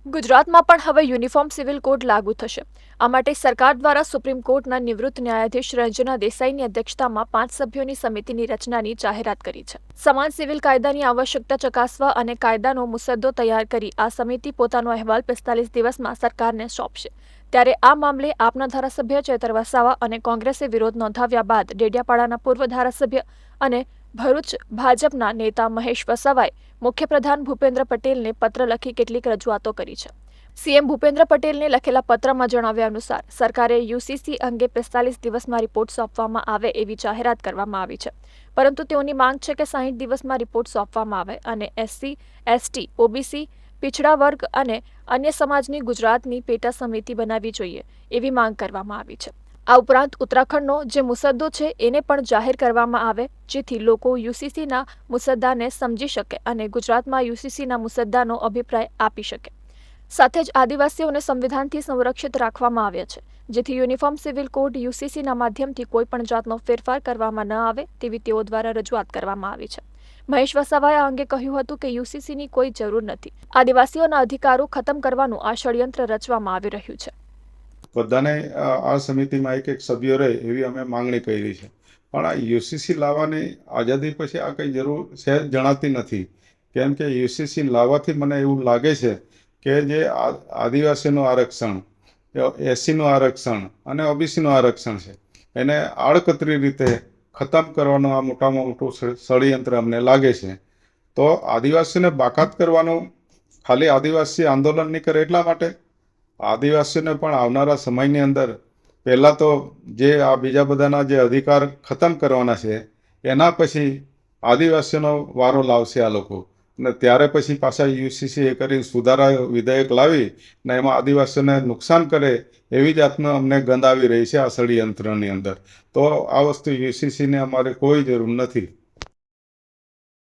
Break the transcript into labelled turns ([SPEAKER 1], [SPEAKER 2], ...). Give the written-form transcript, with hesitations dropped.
[SPEAKER 1] ગુજરાતમાં પણ હવે યુનિફોર્મ સિવિલ કોડ લાગુ થશે. આ માટે સરકાર દ્વારા સુપ્રીમ કોર્ટના નિવૃત્ત ન્યાયાધીશ રંજના દેસાઈની અધ્યક્ષતામાં 5 સભ્યોની સમિતિની રચનાની જાહેરાત કરી છે. સમાન સિવિલ કાયદાની આવશ્યકતા ચકાસવા અને કાયદાનો મુસદ્દો તૈયાર કરી આ સમિતિ પોતાનો અહેવાલ 45 દિવસમાં સરકારને સોંપશે. ત્યારે આ મામલે આપના ધારાસભ્ય ચેતર વસાવા અને કોંગ્રેસે વિરોધ નોંધાવ્યા બાદ ડેડિયાપાડાના પૂર્વ ધારાસભ્ય અને ભરૂચ ભાજપના નેતા મહેશ વસાવાએ મુખ્યપ્રધાન ભૂપેન્દ્ર પટેલને પત્ર લખી કેટલીક રજૂઆતો કરી છે. સીએમ ભૂપેન્દ્ર પટેલને લખેલા પત્રમાં જણાવ્યા અનુસાર સરકારે યુસીસી અંગે 45 દિવસમાં રિપોર્ટ સોંપવામાં આવે એવી જાહેરાત કરવામાં આવી છે. પરંતુ તેઓની માંગ છે કે 60 દિવસમાં રિપોર્ટ સોંપવામાં આવે અને એસસી, એસટી, ઓબીસી, पिछड़ा वर्ग અને અન્ય સમાજની ગુજરાતની પેટા સમિતિ બનાવવી જોઈએ એવી માંગ કરવામાં આવી છે. આ ઉપરાંત ઉત્તરાખંડનો જે મુસદ્દો છે એને પણ જાહેર કરવામાં આવે જેથી લોકો યુસીસીના મુસદ્દાને સમજી શકે અને ગુજરાતમાં યુસીસીના મુસદ્દાનો અભિપ્રાય આપી શકે. સાથે જ આદિવાસીઓને સંવિધાનથી સંરક્ષિત રાખવામાં આવ્યા છે જેથી યુનિફોર્મ સિવિલ કોડ યુસીસીના માધ્યમથી કોઈ પણ જાતનો ફેરફાર કરવામાં ન આવે તેવી તેઓ દ્વારા રજૂઆત કરવામાં આવી છે. મહેશ વસાવાએ આ અંગે કહ્યું હતું કે યુસીસીની કોઈ જરૂર નથી. આદિવાસીઓના અધિકારો ખતમ કરવાનું આ ષડયંત્ર રચવામાં આવી રહ્યું છે.
[SPEAKER 2] બધાને આ સમિતિમાં એક સભ્ય રહે એવી અમે માંગણી કરી છે, પણ આ યુસીસી લાવવાની આઝાદી પછી આ કંઈ જરૂર છે જણાતી નથી. કેમ કે યુસીસી લાવવાથી મને એવું લાગે છે કે જે આદિવાસીનું આરક્ષણ, એસસીનું આરક્ષણ અને ઓબીસીનું આરક્ષણ છે એને આડકતરી રીતે ખતમ કરવાનું આ મોટામાં મોટું ષડયંત્ર અમને લાગે છે. તો આદિવાસીને બાકાત કરવાનું ખાલી આદિવાસી આંદોલન નહીં કરે એટલા માટે આદિવાસીઓને પણ આવનારા સમયની અંદર પહેલાં તો જે આ બીજા બધાના જે અધિકાર ખતમ કરવાના છે એના પછી આદિવાસીઓનો વારો લાવશે આ લોકો, અને ત્યારે પછી પાછા યુસીસી એ કરીને સુધારા વિધેયક લાવી ને એમાં આદિવાસીઓને નુકસાન કરે એવી જાતનો અમને ગંધ આવી રહી છે આ ષડયંત્રની અંદર. તો આ વસ્તુ યુસીસીને અમારે કોઈ જરૂર નથી.